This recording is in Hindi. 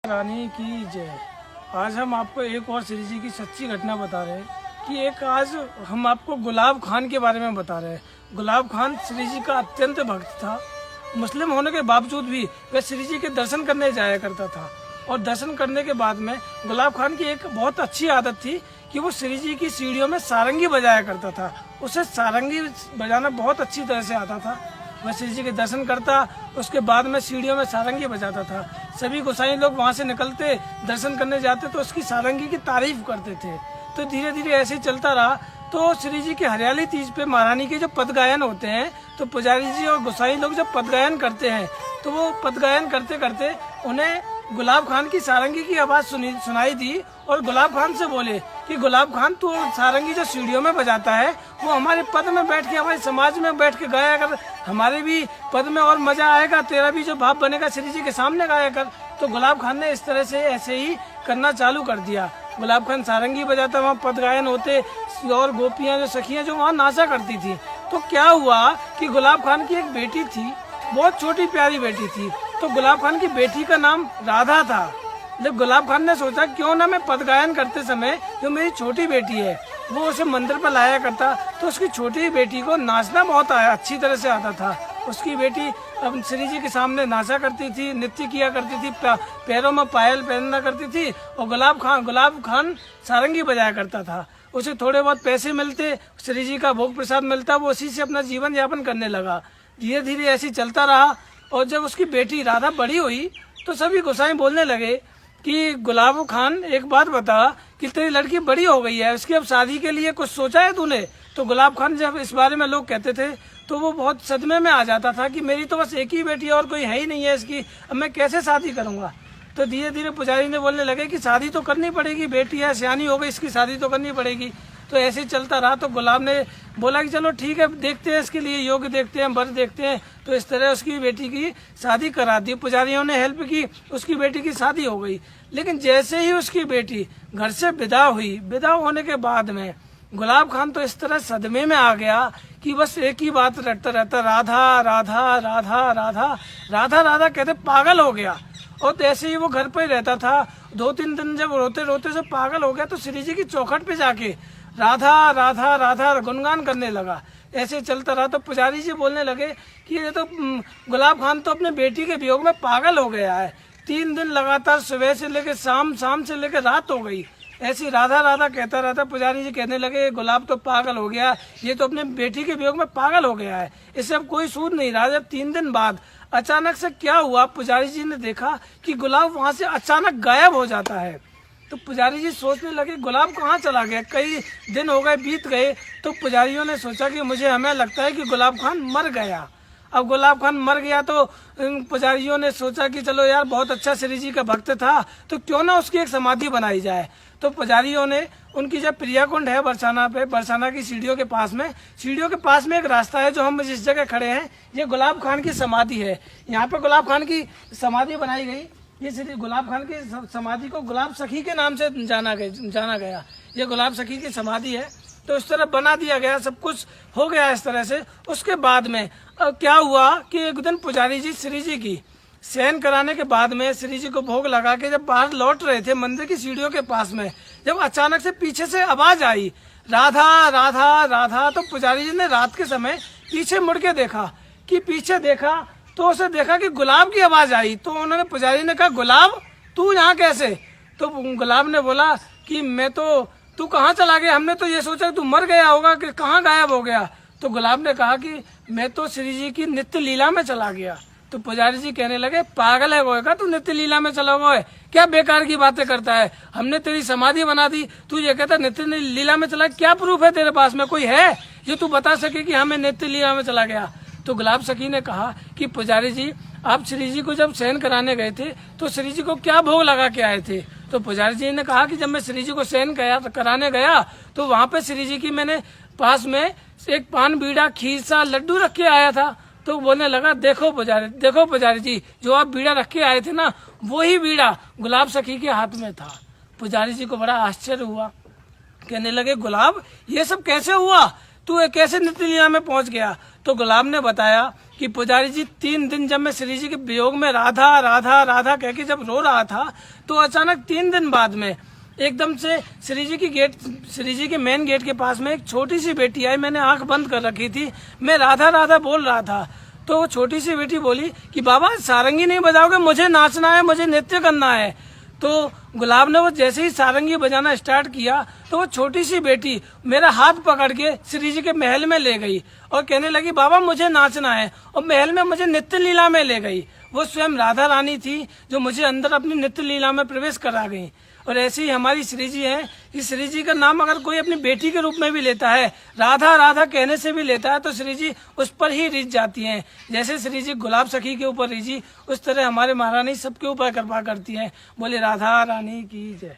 रानी की जय। आज हम आपको एक और श्री जी की सच्ची घटना बता रहे हैं कि एक आज हम आपको गुलाब खान के बारे में बता रहे हैं। गुलाब खान श्री जी का अत्यंत भक्त था। मुस्लिम होने के बावजूद भी वह श्री जी के दर्शन करने जाया करता था और दर्शन करने के बाद में गुलाब खान की एक बहुत अच्छी आदत थी कि वो श्री जी की सीढ़ियों में सारंगी बजाया करता था। उसे सारंगी बजाना बहुत अच्छी तरह से आता था। वह श्री जी के दर्शन करता, उसके बाद में सीढ़ियों में सारंगी बजाता था। सभी गोसाई लोग वहाँ से निकलते, दर्शन करने जाते तो उसकी सारंगी की तारीफ करते थे। तो धीरे धीरे ऐसे ही चलता रहा। तो श्री जी के हरियाली तीज पे महारानी के जो पद गायन होते हैं, तो पुजारी जी और गोसाई लोग जब पद गायन करते हैं तो वो पद गायन करते करते उन्हें गुलाब खान की सारंगी की आवाज सुनाई दी और गुलाब खान से बोले कि गुलाब खान, तू सारंगी जो सीढ़ियों में बजाता है वो हमारे पद में बैठ के, हमारे समाज में बैठ के गाया कर, हमारे भी पद में और मजा आएगा, तेरा भी जो भाव बनेगा श्री जी के सामने गाया कर। तो गुलाब खान ने इस तरह से ऐसे ही करना चालू कर दिया। गुलाब खान सारंगी बजाता, वहाँ पद गायन होते और गोपियाँ जो सखियाँ जो वहाँ नाचा करती थी। तो क्या हुआ कि गुलाब खान की एक बेटी थी, बहुत छोटी प्यारी बेटी थी। तो गुलाब खान की बेटी का नाम राधा था। जब गुलाब खान ने सोचा क्यों ना मैं पद गायन करते समय जो मेरी छोटी बेटी है वो उसे मंदिर पर लाया करता, तो उसकी छोटी बेटी को नाचना बहुत अच्छी तरह से आता था। उसकी बेटी अब श्री जी के सामने नाचा करती थी, नृत्य किया करती थी, पैरों में पायल पहनना करती थी और गुलाब खान सारंगी बजाया करता था। उसे थोड़े बहुत पैसे मिलते, श्री जी का भोग प्रसाद मिलता, वो उसी से अपना जीवन यापन करने लगा। धीरे धीरे ऐसे ही चलता रहा और जब उसकी बेटी राधा बड़ी हुई तो सभी गोसाई बोलने लगे कि गुलाब खान, एक बात बता कि तेरी लड़की बड़ी हो गई है, उसकी अब शादी के लिए कुछ सोचा है तूने? तो गुलाब खान जब इस बारे में लोग कहते थे तो वो बहुत सदमे में आ जाता था कि मेरी तो बस एक ही बेटी है और कोई है ही नहीं है इसकी, अब मैं कैसे शादी करूँगा। तो धीरे धीरे पुजारी ने बोलने लगे कि शादी तो करनी पड़ेगी, बेटी है, सियानी हो गई, इसकी शादी तो करनी पड़ेगी। तो ऐसे ही चलता रहा। तो गुलाब ने बोला कि चलो ठीक है, देखते हैं, इसके लिए योग्य देखते हैं, वर देखते हैं। तो इस तरह उसकी बेटी की शादी करा दी। पुजारियों ने हेल्प की, उसकी बेटी की शादी हो गई। लेकिन जैसे ही उसकी बेटी घर से विदा हुई, विदा होने के बाद में गुलाब खान तो इस तरह सदमे में आ गया कि बस एक ही बात रटता रहता, राधा राधा राधा राधा राधा राधा कहते पागल हो गया। और ऐसे ही वो घर पर ही रहता था। 2-3 दिन जब रोते रोते से पागल हो गया तो श्री जी की चौखट पे जाके राधा राधा राधा गुनगान करने लगा। ऐसे चलता रहा। तो पुजारी जी बोलने लगे कि ये तो गुलाब खान तो अपने बेटी के वियोग में पागल हो गया है। 3 दिन लगातार सुबह से लेकर शाम, शाम से लेकर रात हो गई, ऐसी राधा राधा कहता रहता। पुजारी जी कहने लगे गुलाब तो पागल हो गया, ये तो अपने बेटी के वियोग में पागल हो गया है, इससे अब कोई सूद नहीं रहा। जब 3 दिन बाद अचानक से क्या हुआ, पुजारी जी ने देखा कि गुलाब वहां से अचानक गायब हो जाता है। तो पुजारी जी सोचने लगे गुलाब कहाँ चला गया, कई दिन हो गए, बीत गए। तो पुजारियों ने सोचा कि हमें लगता है कि गुलाब खान मर गया। अब गुलाब खान मर गया तो पुजारियों ने सोचा कि चलो यार, बहुत अच्छा श्री जी का भक्त था, तो क्यों ना उसकी एक समाधि बनाई जाए। तो पुजारियों ने उनकी जब प्रिया कुंड है बरसाना पे, बरसाना की सीढ़ियों के पास में एक रास्ता है, जो हम जिस जगह खड़े हैं ये गुलाब खान की समाधि है। यहाँ पे गुलाब खान की समाधि बनाई गई। ये श्री गुलाब खान की समाधि को गुलाब सखी के नाम से जाना गया। ये गुलाब सखी की समाधि है। तो इस तरह बना दिया गया, सब कुछ हो गया इस तरह से। उसके बाद में क्या हुआ कि एक दिन पुजारी जी श्री जी की शयन कराने के बाद में श्री जी को भोग लगा के जब बाहर लौट रहे थे मंदिर की सीढ़ियों के पास में, जब अचानक से पीछे से आवाज आई राधा राधा राधा। तो पुजारी जी ने रात के समय पीछे मुड़ के देखा तो उसे देखा कि गुलाब की आवाज आई। तो उन्होंने, पुजारी ने कहा गुलाब तू यहाँ कैसे? तो गुलाब ने बोला कि मैं तो, तू कहाँ चला गया, हमने तो ये सोचा तू मर गया होगा, कि कहाँ गायब हो गया। तो गुलाब ने कहा कि मैं तो श्री जी की नित्य लीला में चला गया। तो पुजारी जी कहने लगे पागल है गोएगा, तू नित्य लीला में चला हुआ है, क्या बेकार की बातें करता है, हमने तेरी समाधि बना दी, तू ये कहता नित्य लीला में चला, क्या प्रूफ है तेरे पास में, कोई है जो तू बता सके कि हमें नित्य लीला में चला गया? तो गुलाब सखी ने कहा कि पुजारी जी, आप श्री जी को जब शयन कराने गए थे तो श्री जी को क्या भोग लगा के आए थे? तो पुजारी जी ने कहा कि जब मैं श्री जी को शयन कराने गया तो वहाँ पे श्री जी की मैंने पास में एक पान बीड़ा, खीर सा, लड्डू रख के आया था। तो बोलने लगा देखो पुजारी जी, जो आप बीड़ा रख के आए थे ना, वही बीड़ा गुलाब सखी के हाथ में था। पुजारी जी को बड़ा आश्चर्य हुआ। कहने लगे गुलाब, ये सब कैसे हुआ, तू कैसे नित्य लीला में पहुंच गया? तो तो गुलाब ने बताया कि पुजारी जी 3 दिन जब मैं श्री जी के वियोग में राधा राधा राधा कह के जब रो रहा था, तो अचानक 3 दिन बाद में एकदम से श्री जी के मेन गेट के पास में एक छोटी सी बेटी आई। मैंने आंख बंद कर रखी थी, मैं राधा राधा बोल रहा था। तो वो छोटी सी बेटी बोली कि बाबा सारंगी नहीं बजाओगे, मुझे नाचना है, मुझे नृत्य करना है। तो गुलाब ने वो जैसे ही सारंगी बजाना स्टार्ट किया, तो वो छोटी सी बेटी मेरा हाथ पकड़ के श्री जी के महल में ले गई और कहने लगी बाबा मुझे नाचना है, और महल में मुझे नृत्य लीला में ले गई। वो स्वयं राधा रानी थी जो मुझे अंदर अपनी नृत्य लीला में प्रवेश करा गई। और ऐसे ही हमारी श्री जी हैं कि श्री जी का नाम अगर कोई अपनी बेटी के रूप में भी लेता है, राधा राधा कहने से भी लेता है, तो श्री जी उस पर ही रिझ जाती हैं। जैसे श्री जी गुलाब सखी के ऊपर रिझी, उस तरह हमारे महारानी सबके ऊपर कृपा करती हैं। बोले राधा रानी की जय।